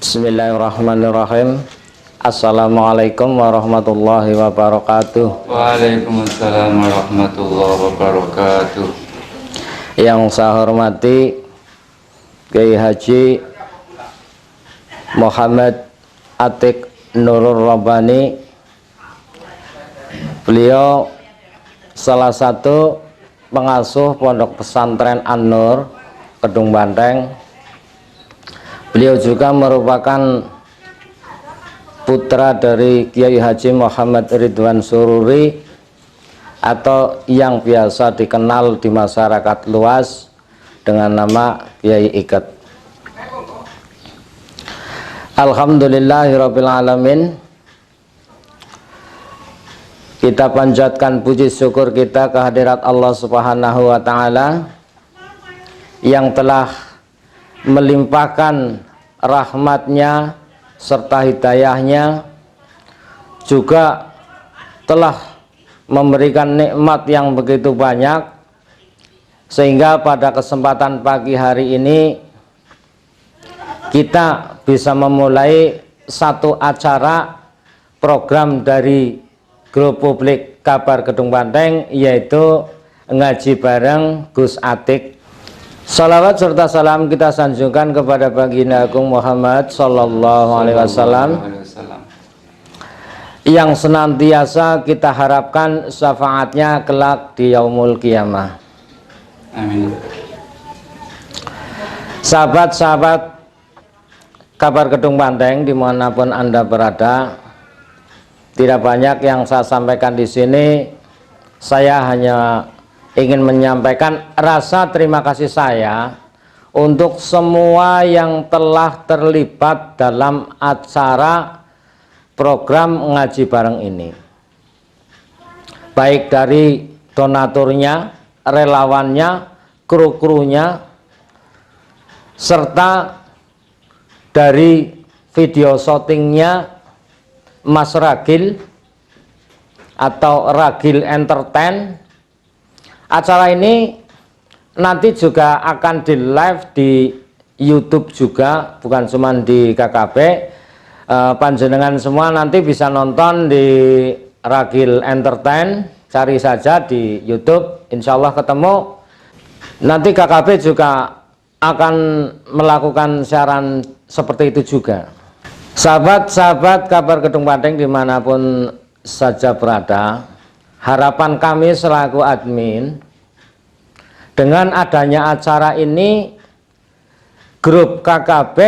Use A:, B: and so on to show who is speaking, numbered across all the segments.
A: Bismillahirrahmanirrahim. Assalamualaikum warahmatullahi wabarakatuh.
B: Waalaikumsalam warahmatullahi wabarakatuh.
A: Yang saya hormati Kiai Haji Muhammad Atiq Nurul Rabbani. Beliau salah satu pengasuh Pondok Pesantren An-Nur, Kedung Banteng. Beliau juga merupakan putra dari Kiai Haji Muhammad Ridwan Sururi atau yang biasa dikenal di masyarakat luas dengan nama Kiai Iket. Alhamdulillahirabbil alamin. Kita panjatkan puji syukur kita kehadirat Allah Subhanahu wa taala yang telah melimpahkan rahmatnya serta hidayahnya, juga telah memberikan nikmat yang begitu banyak, sehingga pada kesempatan pagi hari ini kita bisa memulai satu acara program dari Grup Publik Kabar Kedung Banteng, yaitu ngaji bareng Gus Atiq. Salawat serta salam kita sanjungkan kepada baginda Agung Muhammad Sallallahu Alaihi Wasallam yang senantiasa kita harapkan syafaatnya kelak di yaumul qiyamah.
B: Amin.
A: Sahabat-sahabat Kabar Kedung Banteng dimanapun Anda berada, tidak banyak yang saya sampaikan di sini. Saya hanya ingin menyampaikan rasa terima kasih saya untuk semua yang telah terlibat dalam acara program ngaji bareng ini, baik dari donaturnya, relawannya, kru-krunya, serta dari video syutingnya Mas Ragil atau Ragil Entertain. Acara ini nanti juga akan di live di YouTube juga, bukan cuma di KKB. Panjenengan semua nanti bisa nonton di Ragil Entertain, cari saja di YouTube, insya Allah ketemu. Nanti KKB juga akan melakukan siaran seperti itu juga. Sahabat-sahabat Kabar Kedung Banteng dimanapun saja berada, harapan kami selaku admin, dengan adanya acara ini grup KKB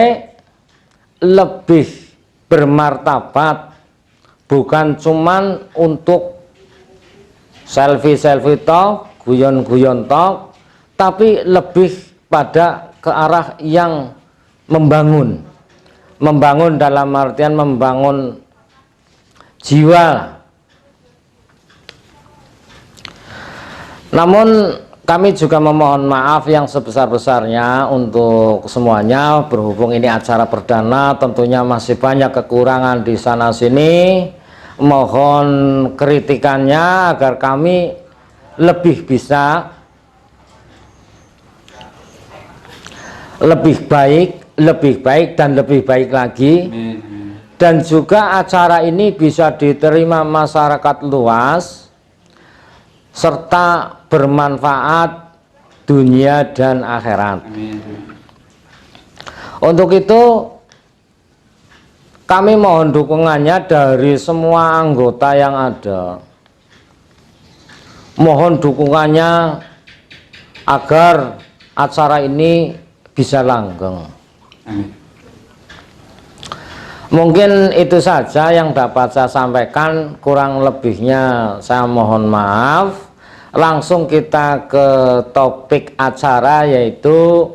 A: lebih bermartabat, bukan cuman untuk selfie-selfie tok, guyon-guyon tok, tapi lebih pada ke arah yang membangun dalam artian membangun jiwa. Namun kami juga memohon maaf yang sebesar-besarnya untuk semuanya, berhubung ini acara perdana, tentunya masih banyak kekurangan di sana sini. Mohon kritikannya agar kami lebih bisa, lebih baik dan lebih baik lagi. Dan juga acara ini bisa diterima masyarakat luas serta bermanfaat dunia dan akhirat. Untuk itu kami mohon dukungannya dari semua anggota yang ada. Mohon dukungannya agar acara ini bisa langgeng. Mungkin itu saja yang dapat saya sampaikan, kurang lebihnya saya mohon maaf. Langsung kita ke topik acara, yaitu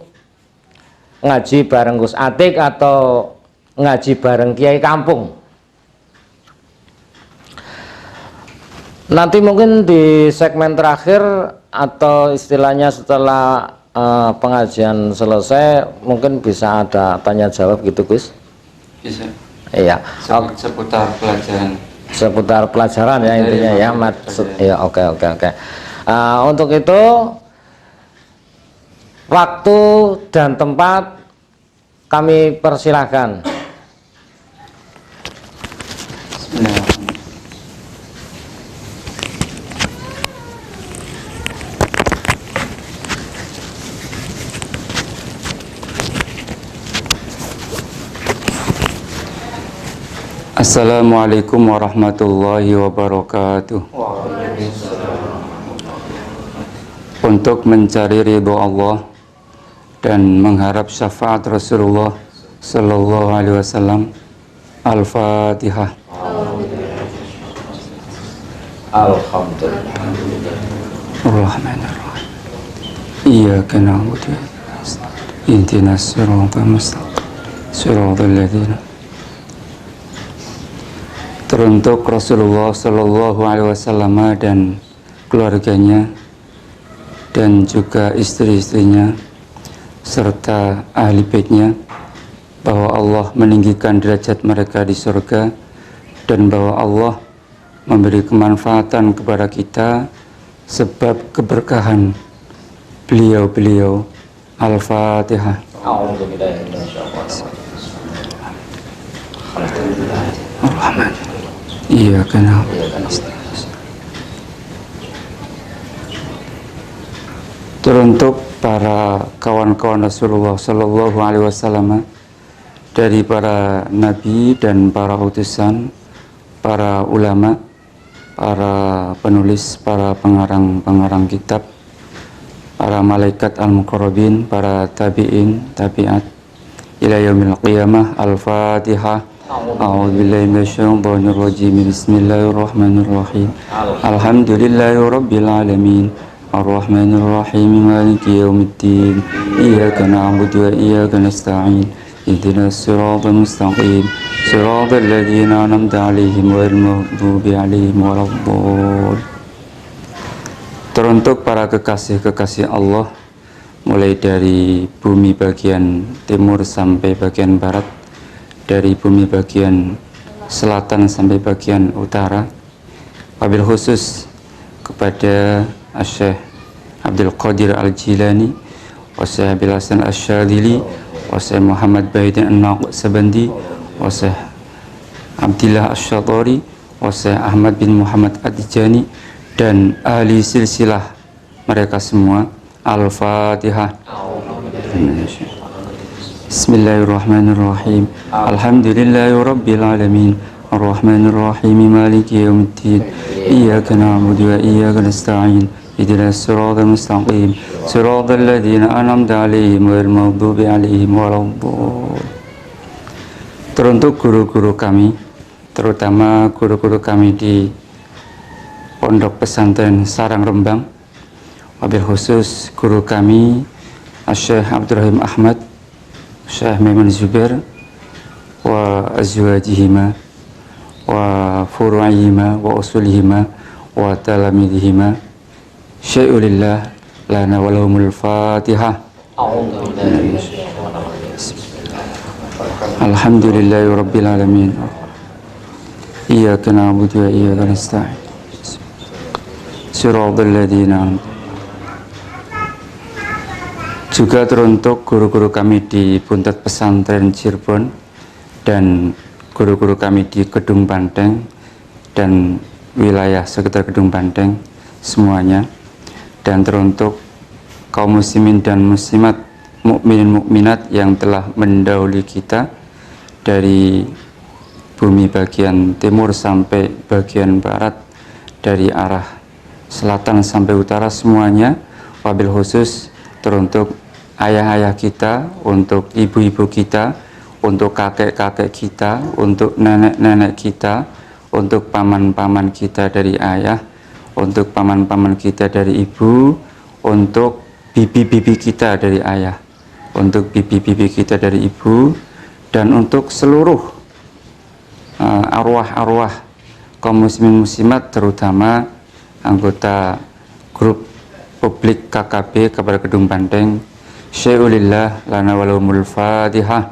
A: ngaji bareng Gus Atiq atau ngaji bareng Kiai Kampung. Nanti mungkin di segmen terakhir atau istilahnya setelah pengajian selesai, mungkin bisa ada tanya jawab gitu, Gus?
B: Bisa.
A: Iya.
B: Seputar pelajaran. Seputar
A: pelajaran ya intinya ya, ya. Oke. Untuk itu waktu dan tempat kami persilahkan.
B: Assalamualaikum warahmatullahi wabarakatuh. Untuk mencari ridho Allah dan mengharap syafaat Rasulullah Sallallahu Alaihi Wasallam. Al-Fatihah.
A: Alhamdulillah.
B: Ar-Rahmanir-Rahim. Iyyaka na'budu wa iyyaka nasta'in. Ihdinas siratal mustaqim. Siratal ladzina. Teruntuk Rasulullah Sallallahu Alaihi Wasallam dan keluarganya dan juga istri-istrinya serta ahli baitnya, bahwa Allah meninggikan derajat mereka di surga dan bahwa Allah memberi kemanfaatan kepada kita sebab keberkahan beliau-beliau. Al-Fatihah. Ar-Rahman. Iyyaka na'budu. Teruntuk para kawan-kawan Rasulullah Sallallahu Alaihi Wasallam, dari para nabi dan para utusan, para ulama, para penulis, para pengarang kitab, para malaikat al-muqarrabin, para tabi'in, tabi'at ila yaumil qiyamah. Al-Fatihah. A'udzubillahi minasyaitonir rajim. Bismillahirrahmanirrahim. Alhamdulillahi rabbil alamin. Ar-Rahmanir-Rahim. Maliki yaumiddin. Iyyaka na'budu wa iyyaka nasta'in. Ihdinas siratal mustaqim. Siratal ladzina an'amta 'alaihim ghairil maghdubi 'alaihim waladdallin. Teruntuk para kekasih-kekasih Allah, mulai dari bumi bagian timur sampai bagian barat, dari bumi bagian selatan sampai bagian utara, wabil khusus kepada Syekh Abdul Qadir Al-Jilani, Syekh Abil Hasan Asy-Syadzili, Syekh Muhammad Baidin An-Naqsabandi, Syekh Abdillah Asy-Syatari, Syekh Ahmad bin Muhammad Ad-Dijani, dan ahli silsilah mereka semua. Al-Fatihah. Bismillahirrahmanirrahim. Alhamdulillahi rabbil alamin. Ar-Rahmanir-Rahim. Maliki yaumiddin. Iyyaka na'budu wa iyyaka nasta'in. Ihdinas siratal mustaqim. Siratal ladzina an'amta 'alaihim ghairil maghdubi 'alaihim waladdallin. Teruntuk guru-guru kami, terutama guru-guru kami di Pondok Pesantren Sarang Rembang, wabil khusus guru kami Syekh Abdurrahim Ahmad, Syekh Maimun Zubair, wa azwajihima wa furu'ihima wa usulihima wa talamidihima. Syai'ulillah lana walahumul Fatihah. Alhamdulillahi rabbil alamin. Iyyaka na'budu wa iyyaka nasta'in. Siratal ladzina. Juga teruntuk guru-guru kami di Buntet Pesantren Cirebon dan guru-guru kami di Kedung Banteng dan wilayah sekitar Kedung Banteng semuanya, dan teruntuk kaum muslimin dan muslimat, mukminin mukminat yang telah mendahului kita dari bumi bagian timur sampai bagian barat, dari arah selatan sampai utara semuanya. Wabil khusus teruntuk ayah-ayah kita, untuk ibu-ibu kita, untuk kakek-kakek kita, untuk nenek-nenek kita, untuk paman-paman kita dari ayah, untuk paman-paman kita dari ibu, untuk bibi-bibi kita dari ayah, untuk bibi-bibi kita dari ibu, dan untuk seluruh arwah-arwah kaum muslimin muslimat, terutama anggota grup publik KKB Kabar Kedung Banteng. Syai'ulillah lana walahumul Fatihah.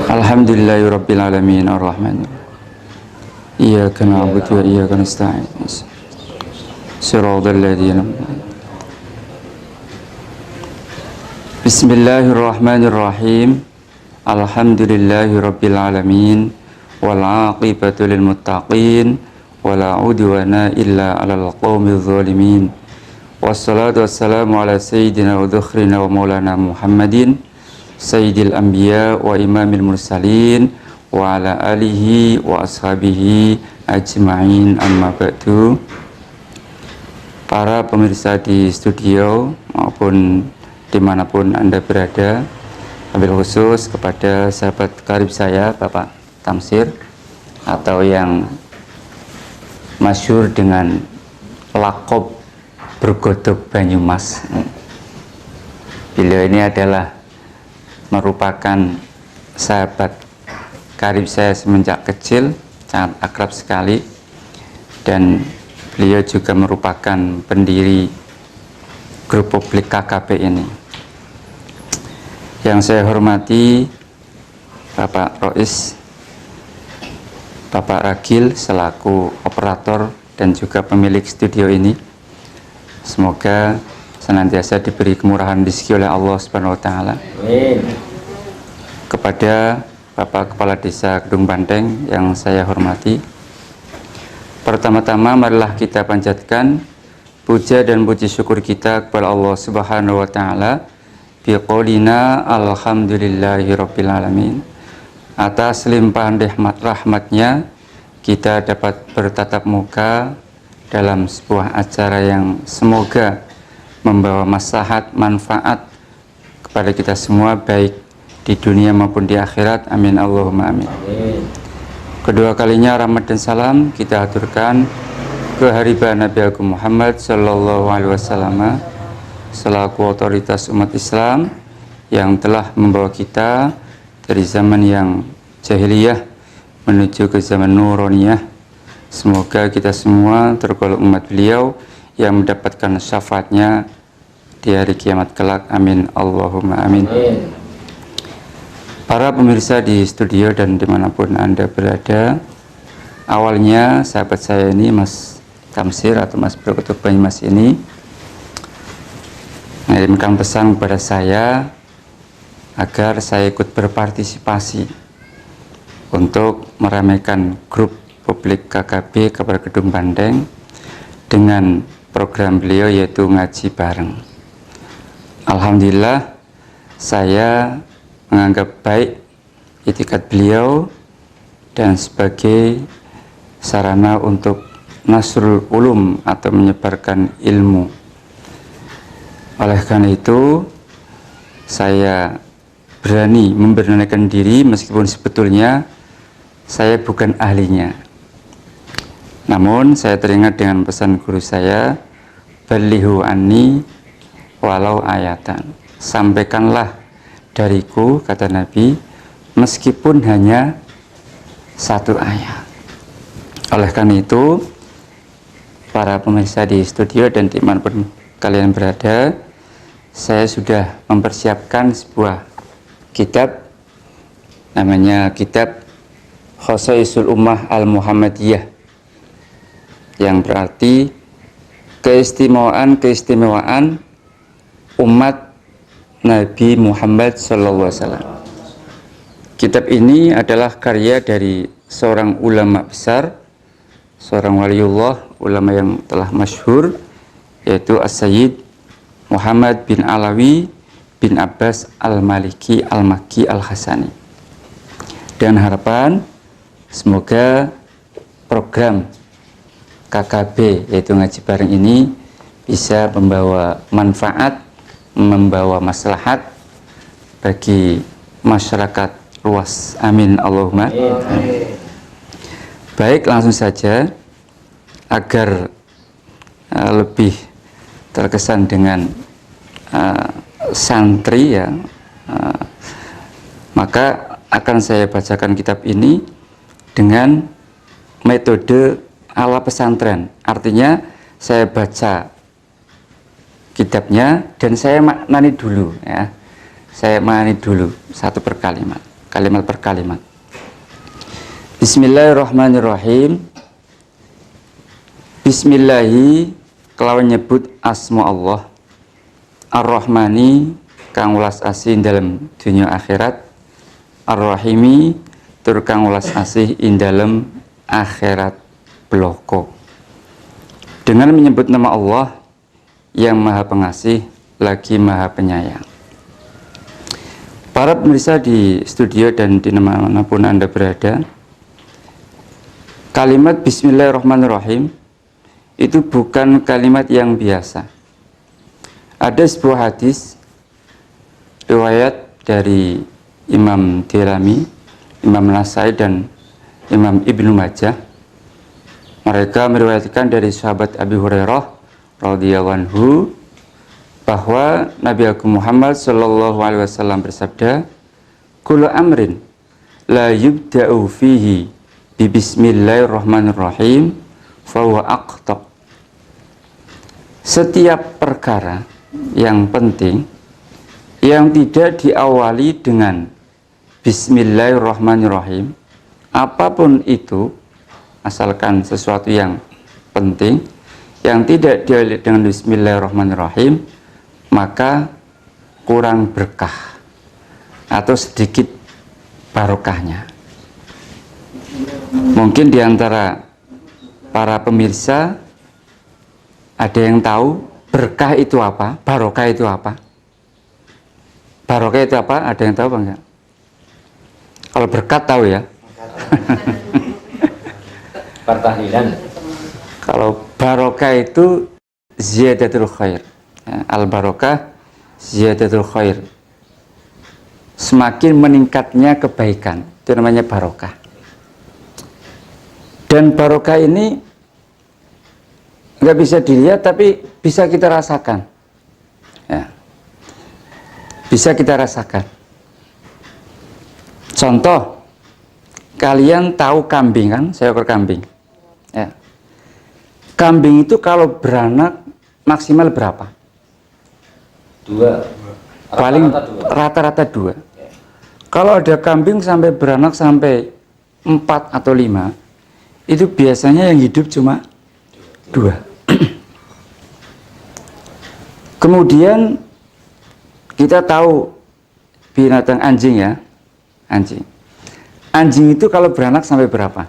B: Alhamdulillahi rabbil alamin. Ar-Rahmanir. Iyyaka na'budu wa iyyaka nasta'in. Siratal ladzina. Bismillahirrahmanirrahim. Alhamdulillahi rabbil alamin. Wal 'aqibatu lil muttaqin. Wala 'udwana illa 'alal qaumiz zalimin. Wassalatu wassalamu ala sayyidina wa dhukhrina wa maulana Muhammadin sayyidil anbiya wa imamil mursalin wa ala alihi wa ashabihi ajma'in, amma ba'du. Para pemirsa di studio maupun dimanapun Anda berada, wabil khusus kepada sahabat karib saya Bapak Tamsir, atau yang masyhur dengan lakob bergodok Banyumas. Beliau ini adalah merupakan sahabat karib saya semenjak kecil, sangat akrab sekali, dan beliau juga merupakan pendiri grup publik KKP ini. Yang saya hormati Bapak Rois, Bapak Ragil selaku operator dan juga pemilik studio ini. Semoga senantiasa diberi kemurahan rezeki oleh Allah Subhanahu wa taala. Kepada Bapak Kepala Desa Kedung Banteng yang saya hormati, pertama-tama marilah kita panjatkan puja dan puji syukur kita kepada Allah Subhanahu wa taala biqaulina alhamdulillahirabbil alamin. Atas limpahan rahmatnya kita dapat bertatap muka dalam sebuah acara yang semoga membawa maslahat, manfaat kepada kita semua, baik di dunia maupun di akhirat. Amin Allahumma amin. Kedua kalinya rahmat dan salam kita aturkan ke haribah Nabi Agung Muhammad sallallahu alaihi wasallam selaku otoritas umat Islam yang telah membawa kita dari zaman yang jahiliyah menuju ke zaman nuroniyah. Semoga kita semua tergolong umat beliau yang mendapatkan syafaatnya di hari kiamat kelak. Amin Allahumma amin. Para pemirsa di studio dan dimanapun Anda berada, awalnya sahabat saya ini, Mas Tamsir atau Mas Bergodok Banyumas ini, mengirimkan pesan kepada saya agar saya ikut berpartisipasi untuk meramaikan grup publik KKB Kabar Kedung Banteng dengan program beliau yaitu ngaji bareng. Alhamdulillah, saya menganggap baik itikat beliau dan sebagai sarana untuk nasrul ulum atau menyebarkan ilmu. Oleh karena itu, saya berani memberanikan diri meskipun sebetulnya saya bukan ahlinya. Namun saya teringat dengan pesan guru saya, "Ballighu anni walau ayatan." Sampaikanlah dariku, kata Nabi, meskipun hanya satu ayat. Oleh karena itu, para pemirsa di studio dan dimanapun kalian berada, saya sudah mempersiapkan sebuah kitab, namanya kitab Khosaisul Ummah Al-Muhammadiyah, yang berarti keistimewaan umat Nabi Muhammad SAW. Kitab ini adalah karya dari seorang ulama besar, seorang waliullah, ulama yang telah masyhur, yaitu As-Sayyid Muhammad bin Alawi bin Abbas Al-Maliki Al-Makki Al-Hasani. Dan harapan semoga program KKB yaitu ngaji bareng ini bisa membawa manfaat, membawa maslahat bagi masyarakat luas. Amin Allahumma amin. Baik, langsung saja agar lebih terkesan dengan santri ya, maka akan saya bacakan kitab ini dengan metode ala pesantren. Artinya saya baca kitabnya dan saya maknani dulu ya. Saya maknani dulu satu per kalimat, kalimat per kalimat. Bismillahirrahmanirrahim. Bismillahi kelawan nyebut asma Allah. Ar-Rahmani kang welas asih dalam dunia akhirat. Ar-Rahimi tur kang welas asih ing dalam akhirat bloko. Dengan menyebut nama Allah yang Maha Pengasih lagi Maha Penyayang. Para pemirsa di studio dan di manapun Anda berada, kalimat Bismillahirrahmanirrahim itu bukan kalimat yang biasa. Ada sebuah hadis riwayat dari Imam Tirmidzi, Imam Nasai dan Imam Ibnu Majah. Mereka meriwayatkan dari sahabat Abi Hurairah radhiyallahu anhu bahwa Nabi Agung Muhammad sallallahu alaihi wasallam bersabda, "Kullu amrin la yubda'u fihi bi bismillahirrahmanirrahim fa huwa aqta." Setiap perkara yang penting yang tidak diawali dengan bismillahirrahmanirrahim, apapun itu, asalkan sesuatu yang penting yang tidak diawali dengan bismillahirrahmanirrahim, maka kurang berkah atau sedikit barokahnya. Mungkin diantara para pemirsa ada yang tahu berkah itu apa, barokah itu apa? Barokah itu apa? Ada yang tahu Bang? Enggak? Kalau berkat tahu ya.
A: Pertahlilan.
B: Kalau barokah itu ziyadatul khair. Ya, al-barokah ziyadatul khair. Semakin meningkatnya kebaikan, itu namanya barokah. Dan barokah ini nggak bisa dilihat tapi bisa kita rasakan. Ya. Bisa kita rasakan. Contoh, kalian tahu kambing kan, seekor kambing. Ya. Kambing itu kalau beranak maksimal berapa?
A: 2.
B: Paling rata-rata 2. Kalau ada kambing sampai beranak sampai 4 atau 5, itu biasanya yang hidup cuma 2. Kemudian kita tahu binatang anjing ya, anjing. Anjing itu kalau beranak sampai berapa?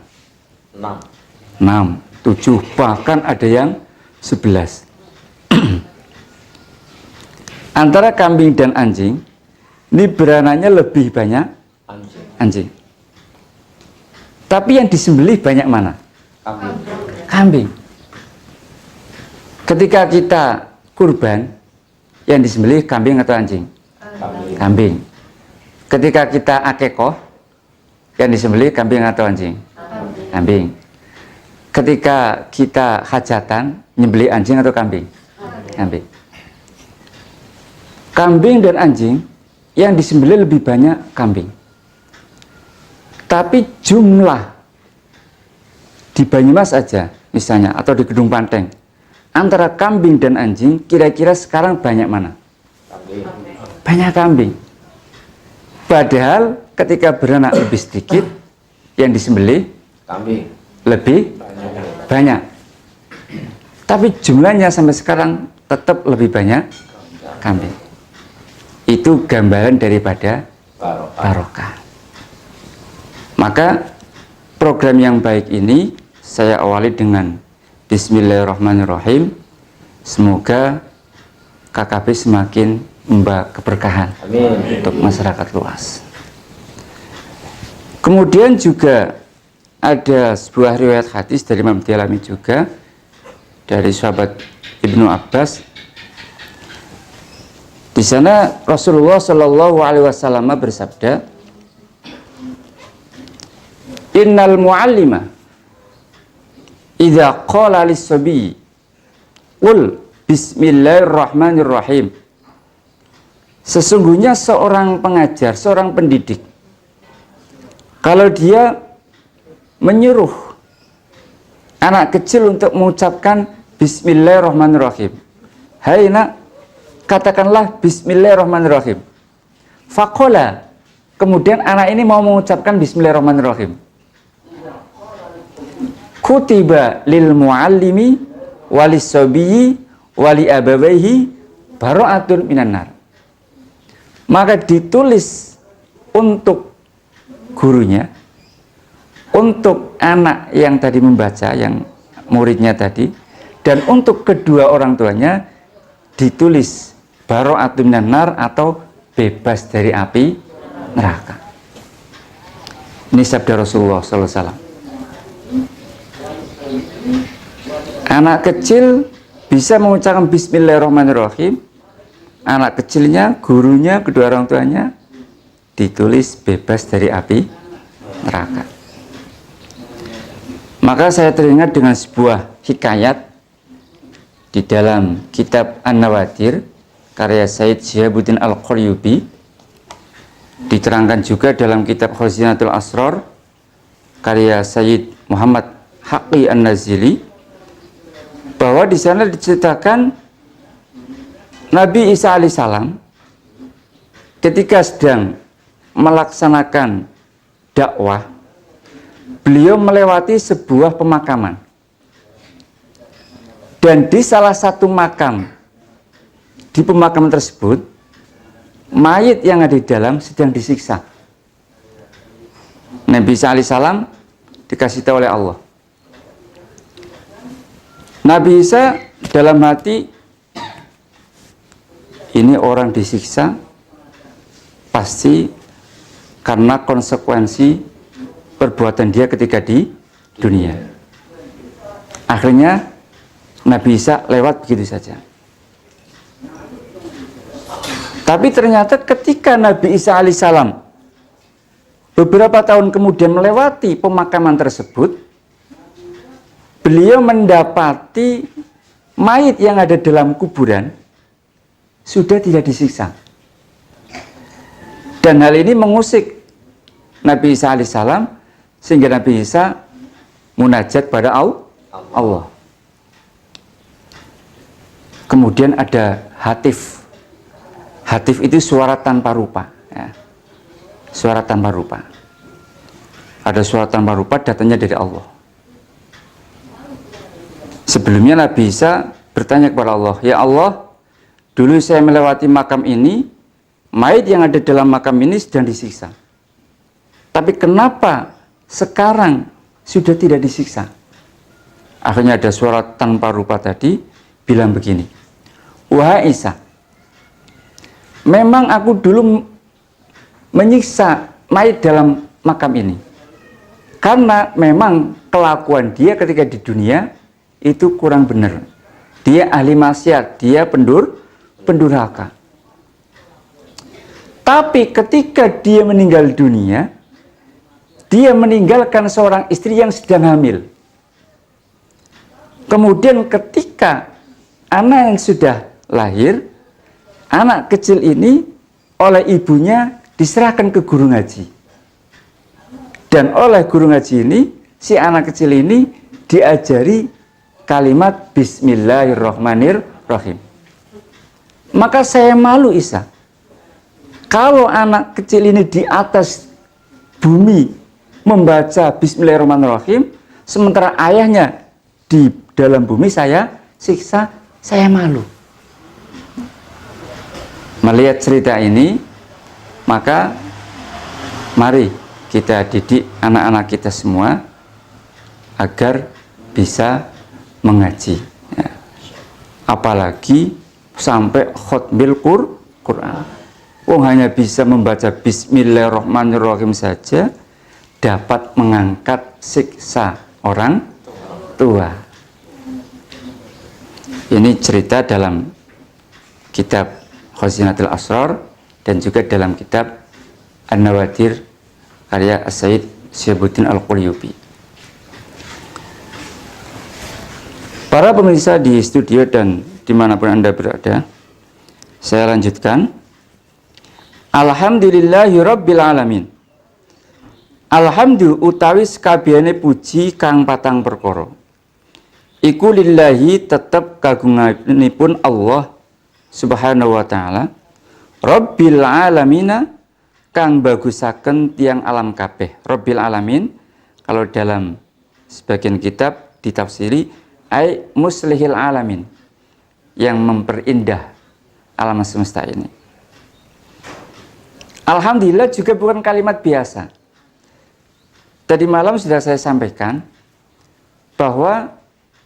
A: 6,
B: 7, bahkan ada yang 11. Antara kambing dan anjing, ini beranaknya lebih banyak anjing. Tapi yang disembelih banyak mana? Kambing. Ketika kita kurban, yang disembelih kambing atau anjing? Kambing. Ketika kita akikoh, yang disembelih kambing atau anjing? Kambing. Ketika kita hajatan, nyembelih anjing atau kambing? Kambing. Kambing dan anjing yang disembelih lebih banyak kambing. Tapi jumlah di Banyumas aja misalnya atau di Gedung Panteng, antara kambing dan anjing kira-kira sekarang banyak mana?
A: Kambing.
B: Banyak kambing. Padahal ketika beranak lebih sedikit, yang disembelih
A: Kambing.
B: lebih banyak. Tapi jumlahnya sampai sekarang tetap lebih banyak kambing. Itu gambaran daripada barokah. Maka program yang baik ini saya awali dengan Bismillahirrahmanirrahim. Semoga KKB semakin membawa keberkahan.
A: Amin.
B: Untuk masyarakat luas. Kemudian juga ada sebuah riwayat hadis dari Imam Tirmidzi juga dari sahabat Ibnu Abbas. Di sana Rasulullah Shallallahu Alaihi Wasallam bersabda, Innal muallima idza qala lis-sabi qul bismillahirrahmanirrahim. Sesungguhnya seorang pengajar, seorang pendidik, kalau dia menyuruh anak kecil untuk mengucapkan bismillahirrahmanirrahim, hai nak, katakanlah bismillahirrahmanirrahim. Faqala, kemudian anak ini mau mengucapkan bismillahirrahmanirrahim. Kutiba lil muallimi walis sabiyyi wali abawaihi bara'atun minan nar. Maka ditulis untuk gurunya, untuk anak yang tadi membaca, yang muridnya tadi, dan untuk kedua orang tuanya ditulis bara'atun minan nar atau bebas dari api neraka. Ini sabda Rasulullah SAW. Anak kecil bisa mengucapkan Bismillahirrahmanirrahim. Anak kecilnya, gurunya, kedua orang tuanya ditulis bebas dari api neraka. Maka saya teringat dengan sebuah hikayat di dalam kitab An-Nawadir karya Sayyid Syihabuddin Al-Qaryubi, diterangkan juga dalam kitab Khazinatul Asrar karya Sayyid Muhammad Haqqi An-Nazili, bahwa di sana diceritakan Nabi Isa alaihissalam ketika sedang melaksanakan dakwah, beliau melewati sebuah pemakaman, dan di salah satu makam di pemakaman tersebut mayit yang ada di dalam sedang disiksa. Nabi Isa alaihissalam dikasih tahu oleh Allah. Nabi Isa dalam hati, ini orang disiksa pasti karena konsekuensi perbuatan dia ketika di dunia. Akhirnya Nabi Isa lewat begitu saja. Tapi ternyata ketika Nabi Isa alaihissalam beberapa tahun kemudian melewati pemakaman tersebut, beliau mendapati mayit yang ada dalam kuburan sudah tidak disiksa. Dan hal ini mengusik Nabi Isa alaihissalam, sehingga Nabi Isa munajat pada Allah. Kemudian ada hatif. Hatif itu suara tanpa rupa, ya. Suara tanpa rupa. Ada suara tanpa rupa, datangnya dari Allah. Sebelumnya Nabi Isa bertanya kepada Allah, ya Allah, dulu saya melewati makam ini, mayit yang ada dalam makam ini sedang disiksa. Tapi kenapa sekarang sudah tidak disiksa? Akhirnya ada suara tanpa rupa tadi bilang begini, wahai Isa, memang aku dulu menyiksa mayit dalam makam ini, karena memang kelakuan dia ketika di dunia itu kurang benar. Dia ahli maksiat, dia pendurhaka. Tapi ketika dia meninggal dunia, dia meninggalkan seorang istri yang sedang hamil. Kemudian ketika anak yang sudah lahir, anak kecil ini oleh ibunya diserahkan ke guru ngaji. Dan oleh guru ngaji ini, si anak kecil ini diajari kalimat Bismillahirrahmanirrahim. Maka saya malu Isa, kalau anak kecil ini di atas bumi membaca Bismillahirrahmanirrahim, sementara ayahnya di dalam bumi saya siksa, saya malu. Melihat cerita ini, maka mari kita didik anak-anak kita semua agar bisa mengaji, ya. Apalagi sampai khotmil Quran. Hanya bisa membaca Bismillahirrahmanirrahim saja dapat mengangkat siksa orang tua. Ini cerita dalam kitab Khazinatul Asrar dan juga dalam kitab An-Nawadir karya Sayyid Syihabuddin Al-Qaryubi. Para pemirsa di studio dan dimanapun Anda berada, saya lanjutkan. Alhamdulillahirabbil alamin. Alhamdulillah utawi sakabehane puji kang patang perkara. Iku lillahi tetep kagunganipun Allah Subhanahu wa taala. Rabbil alamina kang bagusaken tiang alam kabeh. Rabbil alamin kalau dalam sebagian kitab ditafsiri ai muslihil alamin, yang memperindah alam semesta ini. Alhamdulillah juga bukan kalimat biasa. Tadi malam sudah saya sampaikan bahwa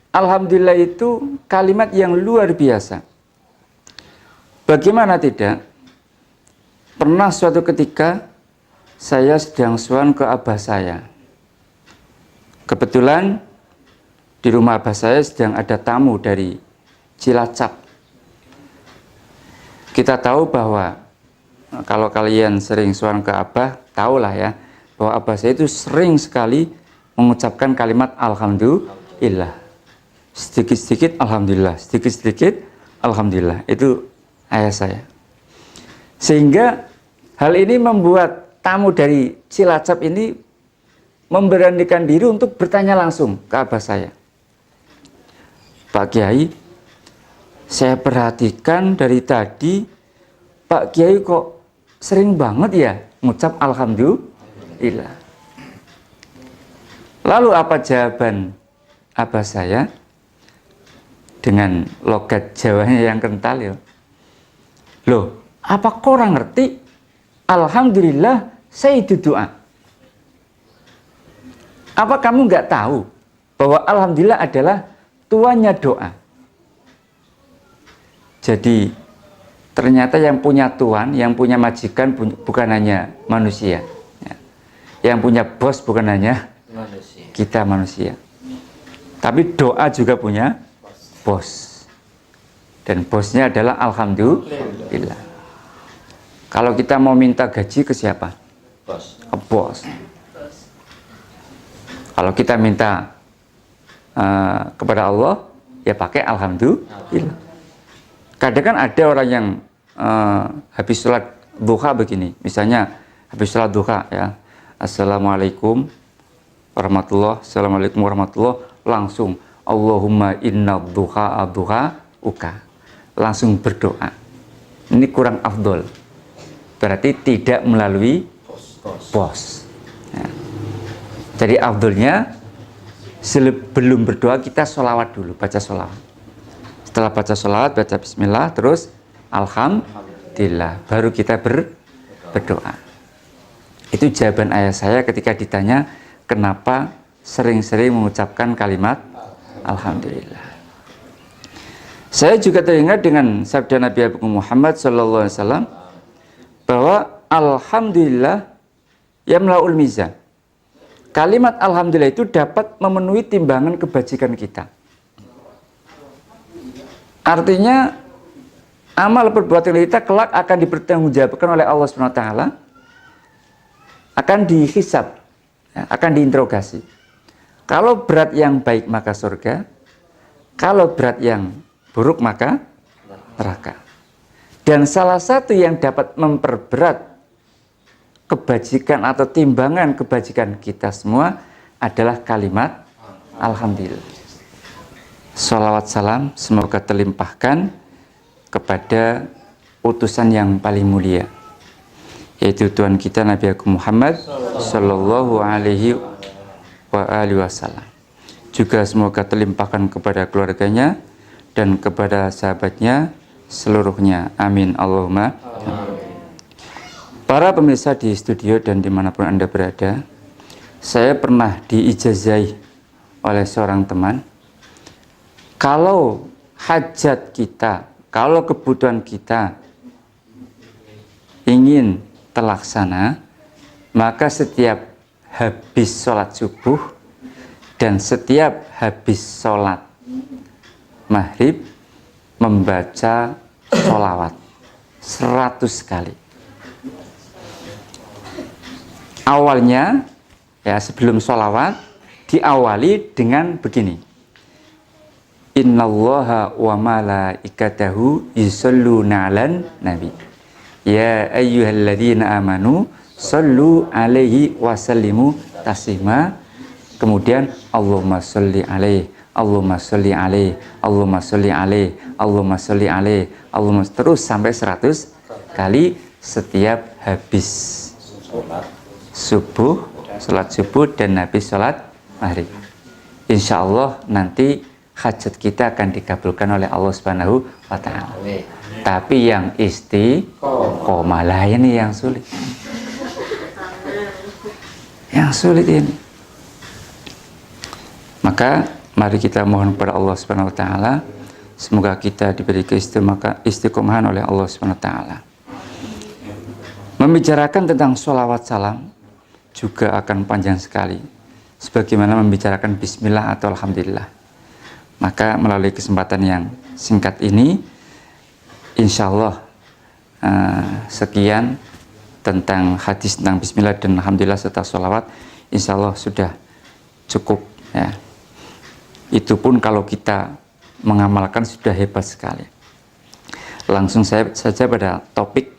B: alhamdulillah itu kalimat yang luar biasa. Bagaimana tidak? Pernah suatu ketika saya sedang sowan ke abah saya. Kebetulan di rumah abah saya sedang ada tamu dari Cilacap. Kita tahu bahwa kalau kalian sering sowan ke abah, tahulah ya bahwa abah saya itu sering sekali mengucapkan kalimat alhamdulillah. Sedikit-sedikit alhamdulillah, sedikit-sedikit alhamdulillah. Itu ayah saya. Sehingga hal ini membuat tamu dari Cilacap ini memberanikan diri untuk bertanya langsung ke abah saya. Pak Kiai, saya perhatikan dari tadi Pak Kiai kok sering banget ya ngucap alhamdulillah. Lalu apa jawaban abah saya dengan logat Jawanya yang kental ya? Loh, apa kau orang ngerti? Alhamdulillah saya itu doa. Apa kamu nggak tahu bahwa alhamdulillah adalah tuannya doa? Jadi ternyata yang punya tuan, yang punya majikan bukan hanya manusia. Yang punya bos bukan hanya manusia. Kita manusia. Tapi doa juga punya bos. Dan bosnya adalah alhamdulillah. Kalau kita mau minta gaji ke siapa? Bos. Ke bos. Kalau kita minta kepada Allah, ya pakai alhamdulillah. Kadang kan ada orang yang habis sholat duha begini, misalnya habis sholat duha ya, assalamualaikum warahmatullah, assalamualaikum warahmatullah, langsung Allahumma inna duha duha uka, langsung berdoa. Ini kurang afdol, berarti tidak melalui bos. Ya. Jadi afdolnya sebelum berdoa kita sholawat dulu, baca sholawat. Setelah baca sholawat, baca bismillah, terus alhamdulillah, baru kita berdoa. Itu jawaban ayah saya ketika ditanya kenapa sering-sering mengucapkan kalimat alhamdulillah. Saya juga teringat dengan sabda Nabi Muhammad SAW bahwa alhamdulillah yamla'ul mizan. Kalimat alhamdulillah itu dapat memenuhi timbangan kebajikan kita. Artinya amal perbuatan kita kelak akan dipertanggungjawabkan oleh Allah SWT, akan dihisab, akan diinterogasi. Kalau berat yang baik maka surga, kalau berat yang buruk maka neraka. Dan salah satu yang dapat memperberat kebajikan atau timbangan kebajikan kita semua adalah kalimat alhamdulillah. Sholawat salam semoga terlimpahkan kepada utusan yang paling mulia, yaitu Tuhan kita Nabi Muhammad Sallallahu Alaihi Wasallam. Juga semoga terlimpahkan kepada keluarganya dan kepada sahabatnya seluruhnya. Amin Allahumma. Para pemirsa di studio dan dimanapun Anda berada, saya pernah diijazahi oleh seorang teman, kalau hajat kita, kalau kebutuhan kita ingin terlaksana, maka setiap habis sholat subuh dan setiap habis sholat maghrib membaca sholawat 100 kali. Awalnya ya, sebelum sholawat diawali dengan begini: Innallaha wa malaikatahu yusholluna 'alan nabi ya ayyuhalladzina amanu shollu 'alaihi wa sallimu taslima. Kemudian Allahumma sholli 'alaihi, Allahumma sholli 'alaihi, Allahumma sholli 'alaihi, Allahumma sholli 'alaihi, Allahumma, terus sampai 100 kali setiap habis subuh, sholat subuh dan habis sholat maghrib. Insya Allah nanti hajat kita akan dikabulkan oleh Allah Subhanahu wa Ta'ala. Tapi yang istiqomah lah ini yang sulit. Yang sulit ini. Maka mari kita mohon kepada Allah Subhanahu wa Ta'ala, semoga kita diberi istiqomahan oleh Allah Subhanahu wa Ta'ala. Membicarakan tentang sholawat salam juga akan panjang sekali, sebagaimana membicarakan bismillah atau alhamdulillah. Maka melalui kesempatan yang singkat ini, insya Allah sekian tentang hadis tentang bismillah dan alhamdulillah serta sholawat, insya Allah sudah cukup ya. Itu pun kalau kita mengamalkan sudah hebat sekali. Langsung saja pada topik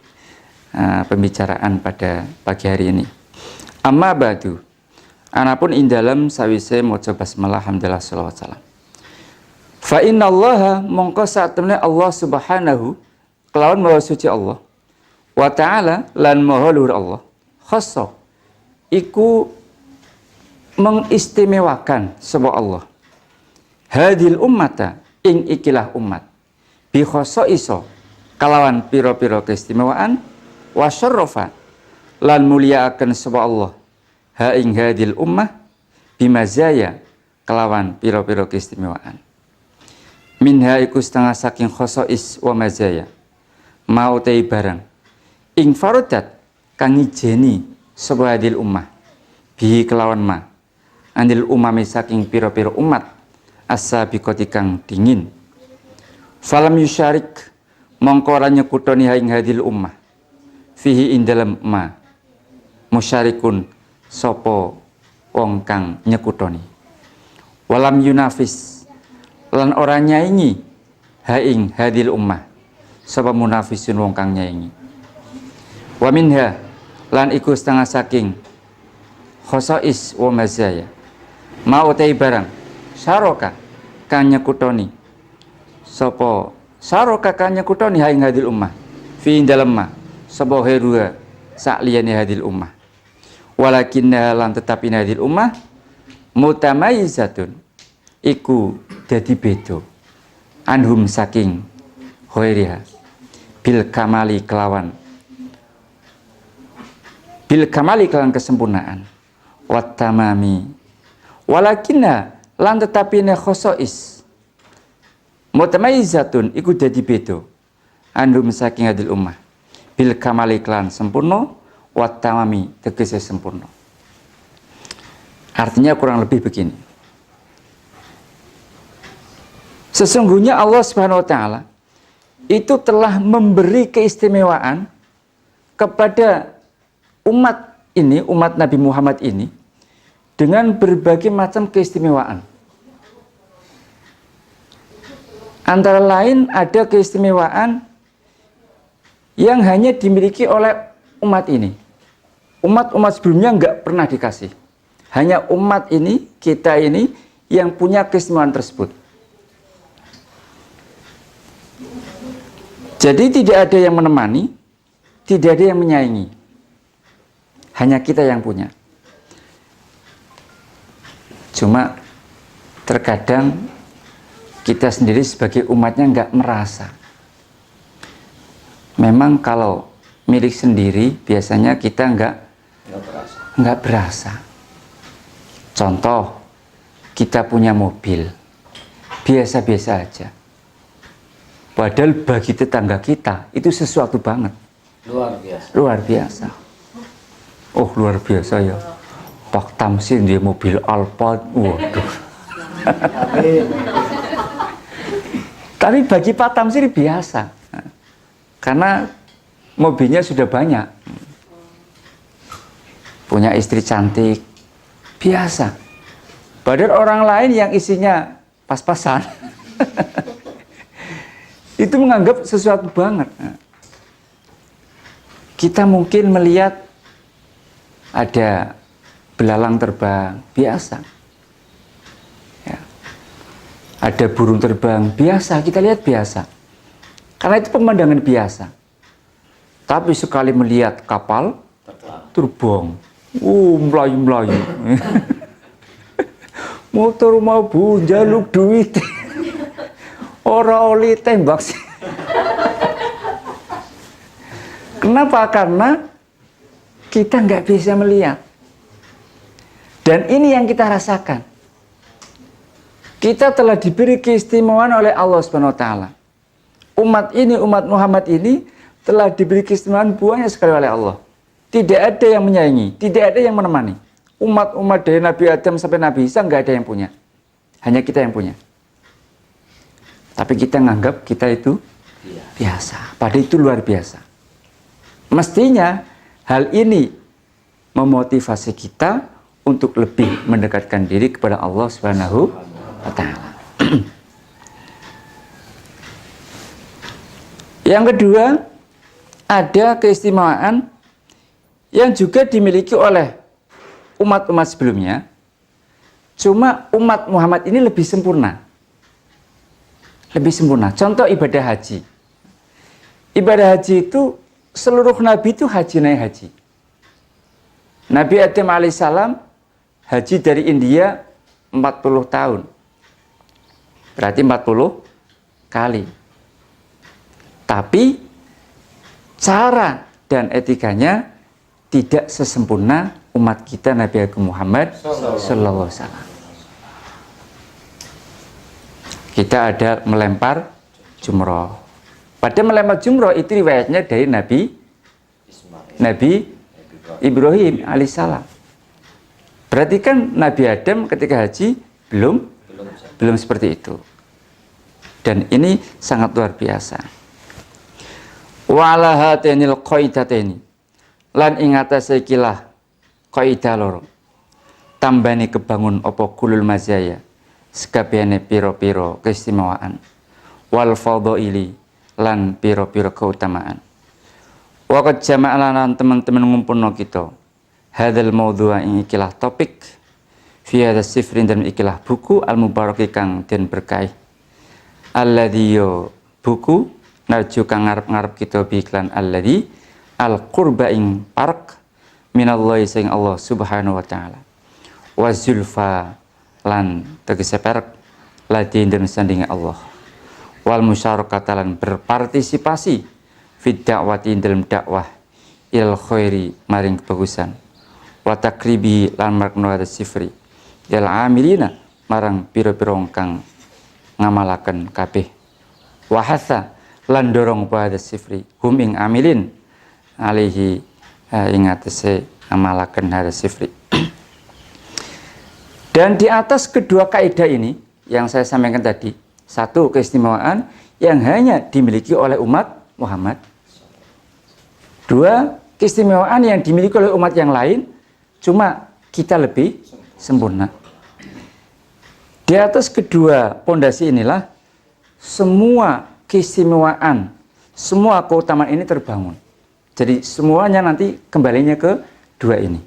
B: pembicaraan pada pagi hari ini. Amma ba'du, anapun indalam sawise maca basmalah hamdalah sholawat salam. Fa innallaha mongko satemene Allah subhanahu kelawan maha suci Allah wa ta'ala lan maha luhur Allah khassa iku mengistimewakan sapa Allah hadil ummata ing ikilah umat bi khassa iso kalawan pira-pira keistimewaan wa syarrafa lan mulyaaken sapa Allah ha ing hadil ummah bimazaya kelawan pira-pira keistimewaan minha iku setengah saking khosois wa mazaya mau tei barang ing farodat kang ijeni sapa hadil ummah bihi kelawan ma andil umami saking pira-pira umat as-sabiqati kang dingin falam yusyarik mongko ora nyekutoni ing hadil ummah fihi ing dalem ma musyarikun sapa wong kang nyekutoni walam yunafis lan ora nyaingi ha ing hadil ummah sapa munafisun wong kang nyaingi wa minha lan iku setengah saking khosais wa mazaya mau tei barang saroka kang nyekutoni sapa saroka kang nyekutoni ha ing hadil ummah fi dalem ma sapa herua sak liyane hadil ummah walakinna lan tetapi hadil ummah mutamayyizatun iku dadi beda anhum saking khairiha bil kamali kelawan kesempurnaan wat tamami walakinna lan tetapine khosois mutamayyizatun iku dadi beda anhum saking hadil ummah bil kamali kelan sempurna wat tamami tegese sempurna. Artinya kurang lebih begini. Sesungguhnya Allah Subhanahu wa taala itu telah memberi keistimewaan kepada umat ini, umat Nabi Muhammad ini dengan berbagai macam keistimewaan. Antara lain ada keistimewaan yang hanya dimiliki oleh umat ini. Umat-umat sebelumnya nggak pernah dikasih. Hanya umat ini, kita ini yang punya keistimewaan tersebut. Jadi tidak ada yang menemani, tidak ada yang menyaingi. Hanya kita yang punya. Cuma terkadang kita sendiri sebagai umatnya nggak merasa. Memang kalau milik sendiri biasanya kita nggak berasa. Contoh, kita punya mobil, biasa-biasa aja. Padahal bagi tetangga kita itu sesuatu banget.
A: Luar biasa.
B: Luar biasa. Oh, luar biasa ya. Pak Tamsin dia mobil Alphard. Waduh. Tapi bagi Pak Tamsin biasa. Karena mobilnya sudah banyak. Punya istri cantik. Biasa. Padahal orang lain yang isinya pas-pasan. Itu menganggap sesuatu banget. Kita mungkin melihat ada belalang terbang, biasa. Ya. Ada burung terbang, biasa. Kita lihat biasa. Karena itu pemandangan biasa. Tapi sekali melihat kapal terbang, melayu-melayu. Motor mau jaluk duit. Ora oli tembak sih. Kenapa? Karena kita nggak bisa melihat. Dan ini yang kita rasakan. Kita telah diberi keistimewaan oleh Allah Subhanahu wa taala. Umat ini, umat Muhammad ini telah diberi keistimewaan banyak sekali oleh Allah. Tidak ada yang menyaingi, tidak ada yang menemani. Umat-umat dari Nabi Adam sampai Nabi Isa nggak ada yang punya. Hanya kita yang punya. Tapi kita nganggap kita itu biasa. Padahal itu luar biasa. Mestinya hal ini memotivasi kita untuk lebih mendekatkan diri kepada Allah Subhanahu wa Ta'ala. Yang kedua, ada keistimewaan yang juga dimiliki oleh umat-umat sebelumnya. Cuma umat Muhammad ini lebih sempurna. Lebih sempurna. Contoh ibadah haji. Ibadah haji itu seluruh nabi itu haji naik haji. Nabi Adam alaihissalam haji dari India 40 tahun. Berarti 40 kali. Tapi cara dan etikanya tidak sesempurna umat kita Nabi Agung Muhammad sallallahu alaihi wasallam. Kita ada melempar jumroh. Pada melempar jumroh itu riwayatnya dari Nabi Ibrahim alaihissalam. Berarti kan Nabi Adam ketika haji belum seperti itu. Dan ini sangat luar biasa. Wa ala hatanil qaidateni lan ing atase ikilah kaidah loro. Tambani kebangun apa kulul mazaya sekabehane pira-pira keistimewaan wal fadhaili lan pira-pira keutamaan. Wa qad jama'alan teman-teman ngumpulno kita hadzal maudhu'a ing ikilah topik fi hadzal sifrin dan ikilah buku al mubarak kang den berkah alladzi buku narju kang ngarep-ngarep kita bi iklan alladzi al qurba ing park minallahi sing Allah Subhanahu wa taala wa zulfa lan tegese park ladin dan sandinge Allah wal musyarakata lan berpartisipasi fid da'wati dalam dakwah ilal khairi maring kebagusan wa takribi lan markno sifri yal amilina marang pira-pira kang ngamalaken kabeh wa hatha lan dorong pada sifri hum ing amilin alaihi ing atase amalaken hada sifri. Dan di atas kedua kaidah ini yang saya sampaikan tadi, satu keistimewaan yang hanya dimiliki oleh umat Muhammad, dua keistimewaan yang dimiliki oleh umat yang lain, cuma kita lebih sempurna. Di atas kedua pondasi inilah semua keistimewaan, semua keutamaan ini terbangun. Jadi semuanya nanti kembalinya ke dua ini.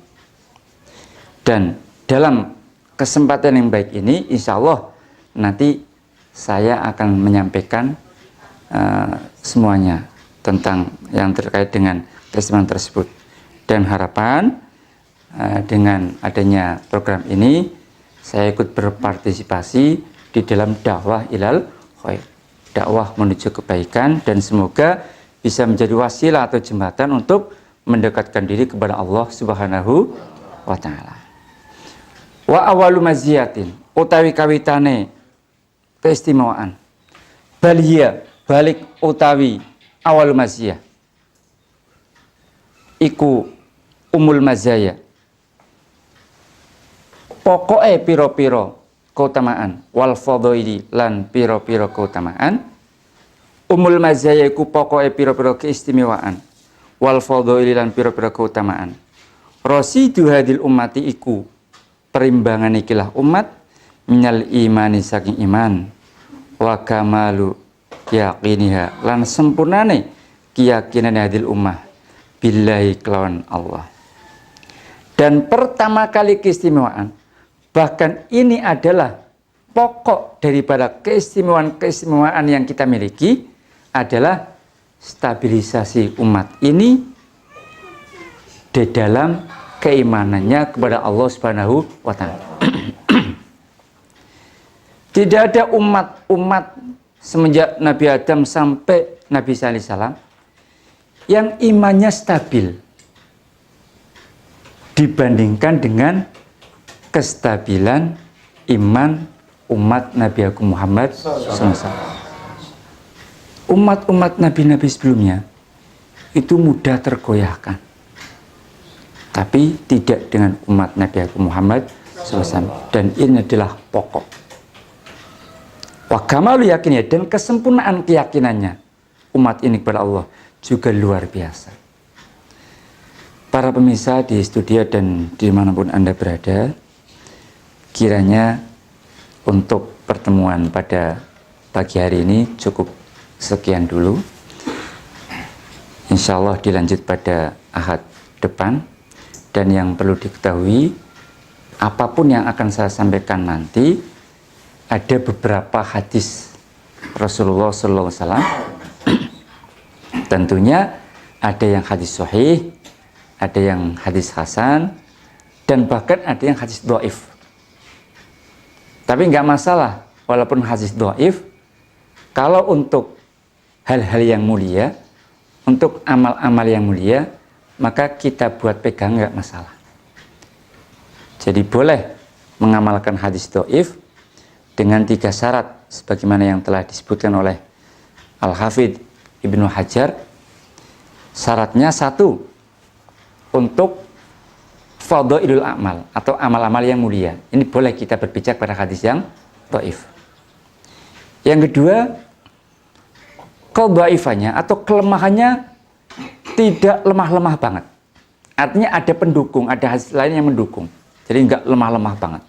B: Dan dalam kesempatan yang baik ini, insya Allah nanti saya akan menyampaikan semuanya tentang yang terkait dengan keistimewaan tersebut. Dan harapan dengan adanya program ini, saya ikut berpartisipasi di dalam dakwah ilal khair, dakwah menuju kebaikan, dan semoga bisa menjadi wasilah atau jembatan untuk mendekatkan diri kepada Allah Subhanahu wa taala. Wa awalu maziyatin utawi kawitane keistimewaan balhiya balik utawi awalu maziyah iku umul mazaya pokoke piro-piro keutamaan wal fadhaili lan piro-piro keutamaan. Umul mazaya iku pokoke piro-piro keistimewaan wal fadhaili lan piro-piro keutamaan. Rasidu hadil ummati iku perimbangan ikilah umat minal imani saking iman wa kamalu yaqiniha lan sempurnane keyakinan hadil ummah billahi kelawan Allah. Dan pertama kali keistimewaan, bahkan ini adalah pokok daripada keistimewaan yang kita miliki, adalah stabilisasi umat ini di dalam keimanannya kepada Allah Subhanahu wa taala. Tidak ada umat semenjak Nabi Adam sampai Nabi Isa alaihissalam yang imannya stabil dibandingkan dengan kestabilan iman umat Nabi Agung Muhammad SAW. Umat-umat nabi-nabi sebelumnya itu mudah tergoyahkan. tapi tidak dengan umat Nabi Muhammad SAW. Dan ini adalah pokok. Wa kamalu yakinnya, dan kesempurnaan keyakinannya umat ini kepada Allah juga luar biasa. Para pemirsa di studio dan dimanapun Anda berada, kiranya untuk pertemuan pada pagi hari ini cukup sekian dulu. Insya Allah dilanjut pada Ahad depan. Dan yang perlu diketahui, apapun yang akan saya sampaikan nanti, ada beberapa hadis Rasulullah SAW. Tentunya ada yang hadis sahih, ada yang hadis hasan, dan bahkan ada yang hadis dhaif. Tapi nggak masalah, walaupun hadis dhaif, kalau untuk hal-hal yang mulia, untuk amal-amal yang mulia, maka kita buat pegang nggak masalah. Jadi boleh mengamalkan hadis dhaif dengan 3 syarat, sebagaimana yang telah disebutkan oleh Al-Hafidh Ibnu Hajar. Syaratnya 1, untuk fadhailul amal atau amal-amal yang mulia. Ini boleh kita berpijak pada hadis yang dhaif. Yang kedua, kedhaifannya atau kelemahannya tidak lemah-lemah banget. Artinya ada pendukung, ada hadis lain yang mendukung. Jadi enggak lemah-lemah banget.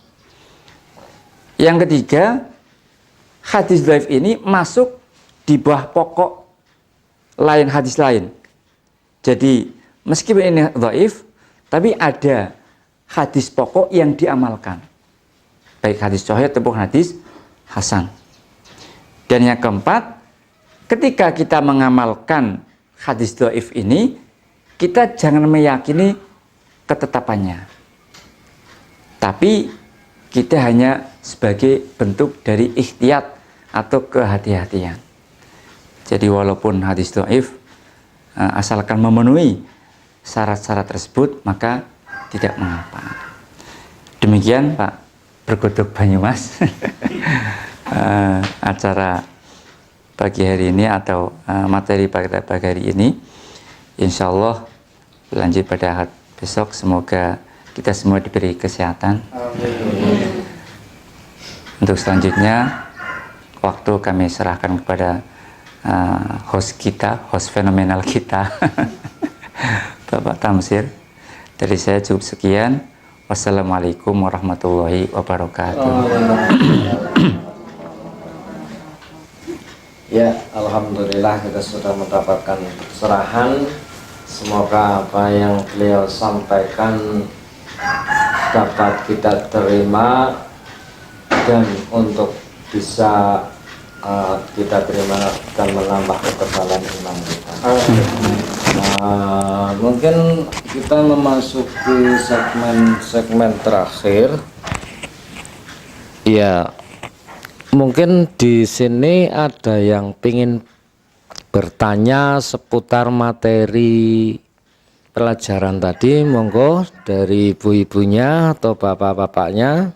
B: Yang ketiga, hadis dhaif ini masuk di bawah pokok lain hadis lain. Jadi meskipun ini dhaif, tapi ada hadis pokok yang diamalkan, baik hadis sahih ataupun hadis hasan. Dan yang keempat, ketika kita mengamalkan hadis dhaif ini, kita jangan meyakini ketetapannya, tapi kita hanya sebagai bentuk dari ikhtiyat atau kehati-hatian. Jadi walaupun hadis dhaif, asalkan memenuhi syarat-syarat tersebut, maka tidak mengapa. Demikian Pak Bergodok Banyumas acara pagi hari ini atau materi pada pagi hari ini. Insya Allah lanjut pada Ahad besok. Semoga kita semua diberi kesehatan. Amin. Untuk selanjutnya, waktu kami serahkan kepada host kita, host fenomenal kita, Bapak Tamsir. Dari saya cukup sekian. Wassalamualaikum warahmatullahi wabarakatuh.
A: Ya, alhamdulillah kita sudah mendapatkan pencerahan. Semoga apa yang beliau sampaikan dapat kita terima dan untuk bisa kita terima dan menambah kekebalan iman kita. Mungkin kita memasuki segmen terakhir. Ya, mungkin di sini ada yang ingin bertanya seputar materi pelajaran tadi. Monggo dari ibu-ibunya atau bapak-bapaknya.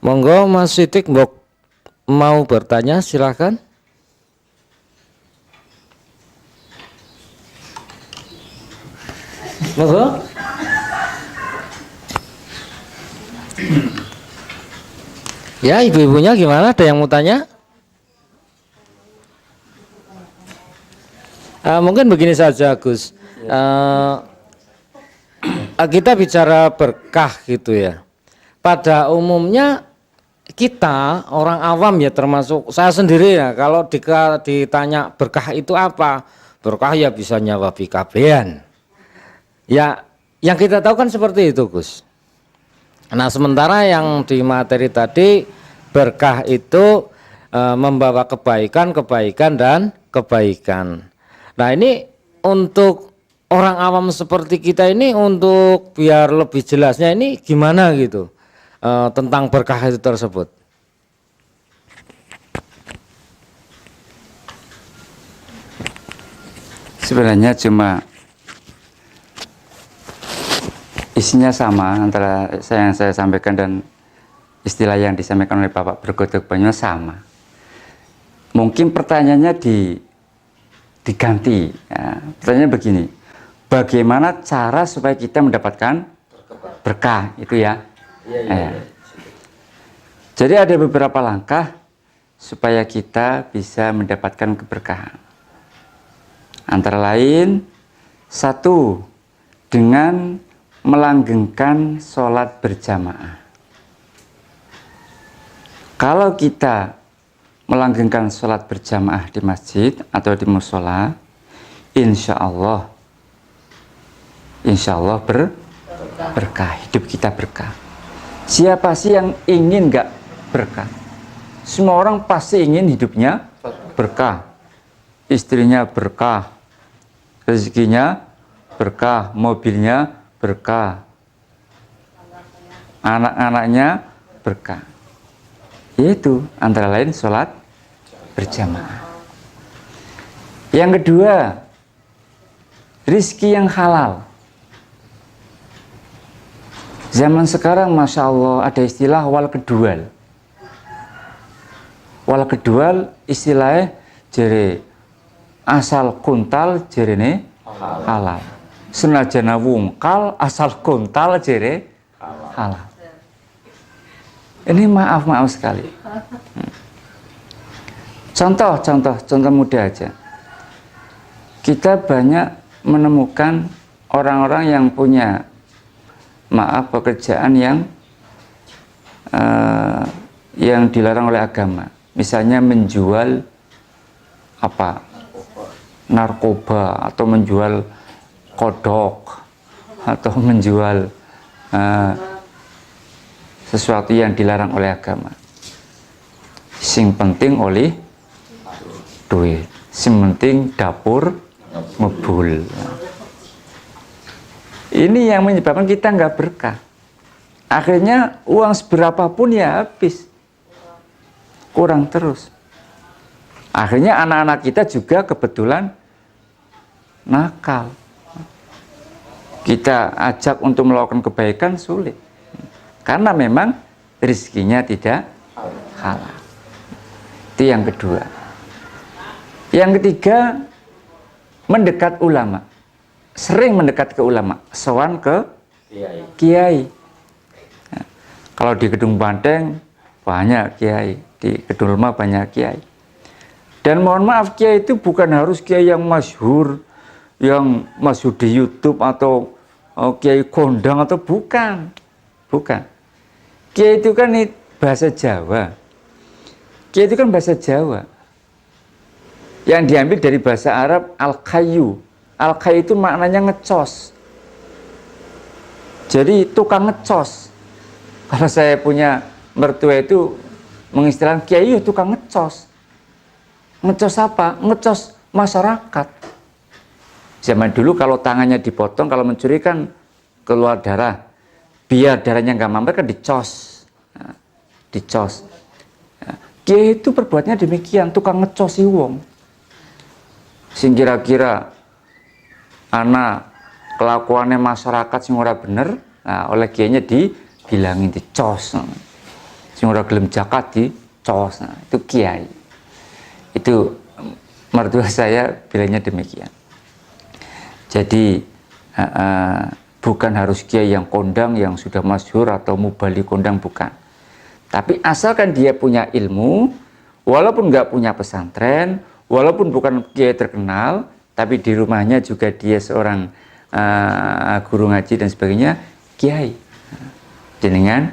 A: Monggo Mas Sidik mau bertanya, silakan. Monggo. Ya, ibu-ibunya gimana? Ada yang mau tanya? Mungkin begini saja, Gus. Kita bicara berkah gitu ya. Pada umumnya kita orang awam ya, termasuk saya sendiri ya, kalau ditanya berkah itu apa? Berkah ya bisa nyawa bikabean. Ya, yang kita tahu kan seperti itu, Gus. Nah, sementara yang di materi tadi, berkah itu membawa kebaikan, dan kebaikan. Nah, ini untuk orang awam seperti kita ini, untuk biar lebih jelasnya ini gimana gitu tentang berkah itu tersebut.
B: Sebenarnya cuma isinya sama antara yang saya sampaikan dan istilah yang disampaikan oleh Bapak Bergodok Banyumas sama. Mungkin pertanyaannya diganti. Ya. Pertanyaannya begini, bagaimana cara supaya kita mendapatkan berkah itu ya. Jadi ada beberapa langkah supaya kita bisa mendapatkan keberkahan. Antara lain, satu, dengan melanggengkan sholat berjamaah. Kalau kita melanggengkan sholat berjamaah di masjid atau di musola, insya Allah berkah, hidup kita berkah. Siapa sih yang ingin nggak berkah? Semua orang pasti ingin hidupnya berkah, istrinya berkah, rezekinya berkah, mobilnya berkah, anak-anaknya berkah. Yaitu antara lain sholat berjamaah. Yang kedua, rizki yang halal. Zaman sekarang Masya Allah ada istilah wal kedual. Wal kedual istilahnya jere asal kuntal jerene halal. Senajana wungkal asal kuntal jere halal. Ini maaf sekali. Contoh mudah aja. Kita banyak menemukan orang-orang yang punya pekerjaan yang dilarang oleh agama. Misalnya menjual narkoba atau menjual kodok atau menjual sesuatu yang dilarang oleh agama. Sing penting oleh duit, sing penting dapur ngebul. Ini yang menyebabkan kita nggak berkah. Akhirnya uang seberapapun ya habis, kurang terus. Akhirnya anak-anak kita juga kebetulan nakal. Kita ajak untuk melakukan kebaikan sulit. Karena memang rezekinya tidak halal. Itu yang kedua. Yang ketiga, mendekat ulama. Sering mendekat ke ulama, sowan ke kiai. Nah, kalau di Gedung Banteng banyak kiai, di Gedung Rumah banyak kiai. Dan mohon maaf, kiai itu bukan harus kiai yang masyhur di YouTube atau kiai kondang atau bukan. Kiai itu kan bahasa Jawa. Kiai itu kan bahasa Jawa. Yang diambil dari bahasa Arab al-kayyu. Al-kayyu itu maknanya ngecos. Jadi tukang ngecos. Kalau saya punya mertua itu mengistilahkan kiai tukang ngecos. Ngecos apa? Ngecos masyarakat. Zaman dulu kalau tangannya dipotong, kalau mencuri kan keluar darah. Biar darahnya nggak mampir kan dicos. Nah, dicos. Nah, kiai itu berbuatnya demikian, tukang ngecosi wong. Sing kira-kira anak kelakuannya masyarakat sing ora bener, nah, oleh kiainya dibilangin dicos. Sing ora gelem zakat dicos. Nah, itu kiai. Itu mertua saya bilangnya demikian. Jadi bukan harus kiai yang kondang yang sudah masyhur atau mubali kondang, bukan. Tapi asalkan dia punya ilmu, walaupun nggak punya pesantren, walaupun bukan kiai terkenal, tapi di rumahnya juga dia seorang guru ngaji dan sebagainya, kiai. Jenengan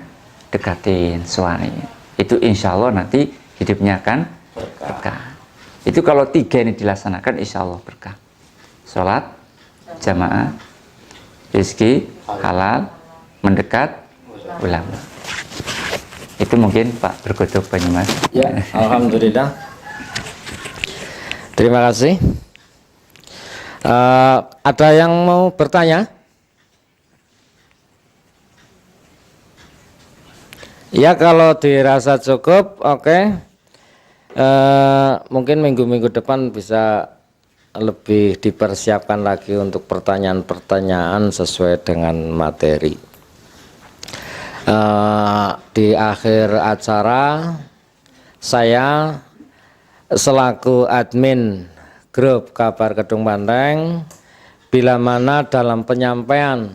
B: dekatin suaminya. Itu insya Allah nanti hidupnya akan berkah. Itu kalau 3 ini dilaksanakan, insya Allah berkah. Sholat, jamaah, rezeki halal, mendekat ulama. Itu mungkin Pak Bergodok Banyumas.
A: Ya, alhamdulillah. Terima kasih. Ada yang mau bertanya? Ya, kalau dirasa cukup, oke. Mungkin minggu-minggu depan bisa lebih dipersiapkan lagi untuk pertanyaan-pertanyaan sesuai dengan materi. Di akhir acara, saya selaku admin grup Kabar Kedung Banteng bila mana dalam penyampaian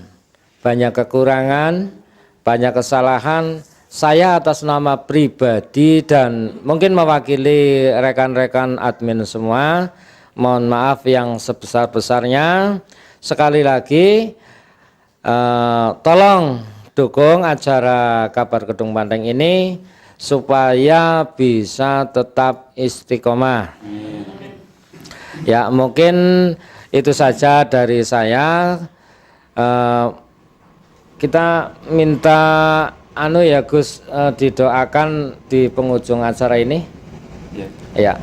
A: banyak kekurangan, banyak kesalahan, saya atas nama pribadi dan mungkin mewakili rekan-rekan admin semua, mohon maaf yang sebesar-besarnya. Sekali lagi tolong dukung acara Kabar Kedung Banteng ini supaya bisa tetap istiqomah. Ya, mungkin itu saja dari saya. Kita minta ya Gus, didoakan di penghujung acara ini. Ya,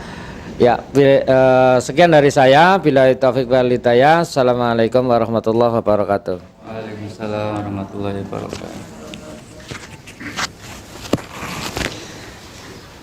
A: sekian dari saya. Billahi taufiq wal hidayah. Assalamualaikum warahmatullahi wabarakatuh.
B: Waalaikumsalam warahmatullahi wabarakatuh.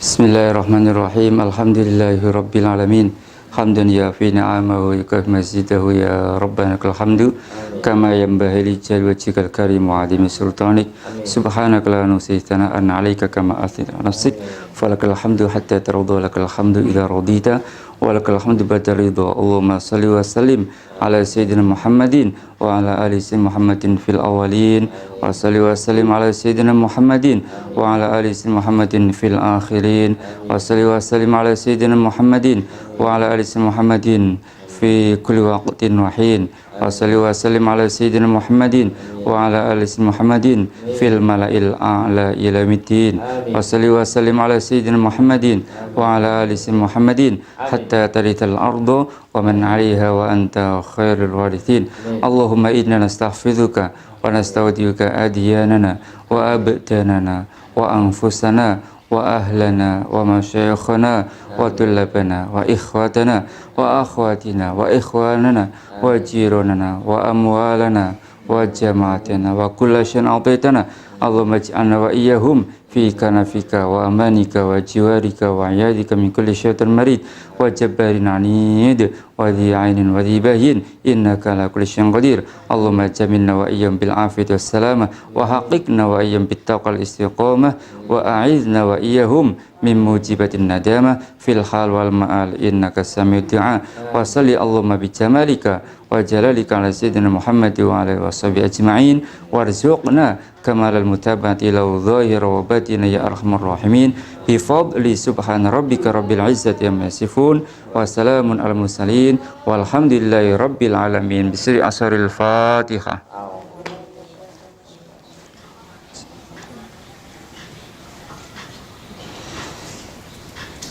B: Bismillahirrahmanirrahim. Alhamdulillahirabbil alamin. Hamdan yafi ni'amahu wa yakfi mazidahu ya rabbana lakal hamdu kama yanbaghi li jalali wajhikal karim wa 'azimi sultanik. Subhanaka la nuhsi thana'an 'alaika kama athna 'ala nafsik. Falakal hamdu hatta tarda, lakal hamdu idza radita wa lakal hamdu ba'da ridha. Allahumma shalli wa sallim ala sayyidina Muhammadin wa ala ali sayyidina Muhammadin fil awwalin wa shalli wa sallim ala sayyidina Muhammadin wa ala ali sayyidina Muhammadin fil akhirin wa shalli wa sallim ala sayyidina Muhammadin wa ala ali sayyidina Muhammadin fi kulli waqtin wa hin wa shalli wa sallim ala sayyidina Muhammadin wa ala ali sayyidina Muhammadin fil mala'il a'la ila middin wa shalli wa sallim ala sayyidina Muhammadin wa ala ali sayyidina Muhammadin hatta tarithal ardu wa man 'alaiha wa anta khairul warithin. Allahumma inna nastaghfiruka wa nasta'udzika adyanana wa abdanana wa anfusana wa ahlana wa masyayikhana wa tullabana wa ikhwatana wa akhwatina wa ikhwanana wa jiranana wa amwalana wa jama'atana wa kulla syai'in a'taitana. Allahumma ij'alna wa iyyahum fi kanafika wa amanika wa jiwarika wa iyadika min kulli syaitan marid wa jabbarin anid wa dhi ainin wa dhi bahin innaka ala kulli syai'in qadir. Allahumma jamilna wa iyyam bil afiyati was salama wa haqiqna wa iyyam bit taqwal istiqamah wa a'idna wa iyyahum min mujibatin nadamah fil hal wal ma'al innaka sami'ud du'a. Wa salli Allahumma bi jamalika wa jalalika ala sayyidina Muhammad wa alihi washabihi ajma'in warzuqna kamalal mutaba'ati ila dhahira wa batina ya arhamar rahimin bi fadli subhana rabbika rabbil izzati amma yasifun wa salamun al mursalin walhamdulillahi rabbil alamin. Bisri asharil Fatihah.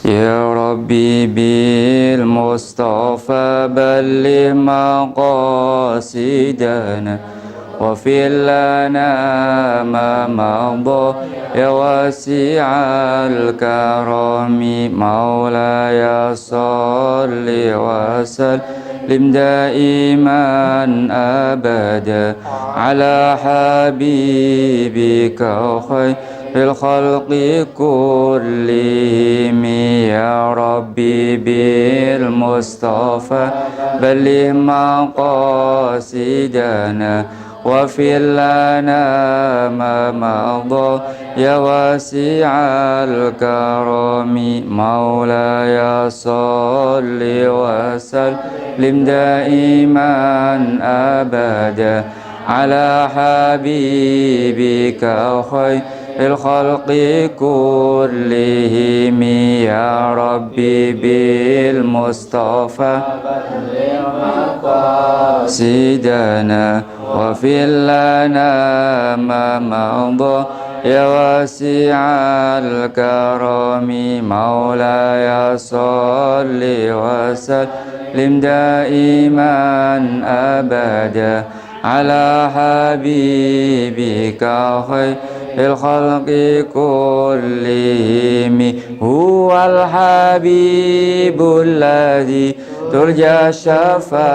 B: Ya Rabbi bil Mustafa balligh maqasidana wa fil lana ma madha ya wasi'al karami maulaya salli wa sallim daiman abada ala habibika khairil khalqi kullihim. Ya Rabbi bil Mustafa balligh maqasidana wa fil lana ma madha ya wasi'al karami maulaya salli wa sallim daiman abada ala habibika khairil khalqi kullihim. Ya Rabbi bil Mustafa sidana wa fil lana ma madha ya wasi'al karami maulaya salli wa sallim daiman abada ala habibika khairil khalqi kullihim. Huwal habibul ladzi turja syafa'atuhu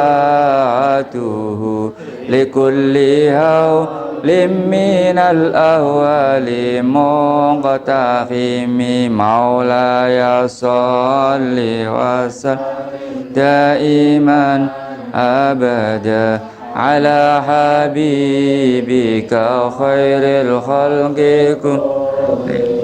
B: likulli hawlim minal ahwali muqtahimi maulaya salli wa sallim daiman abada ala habibika khairil khalqi kullihim.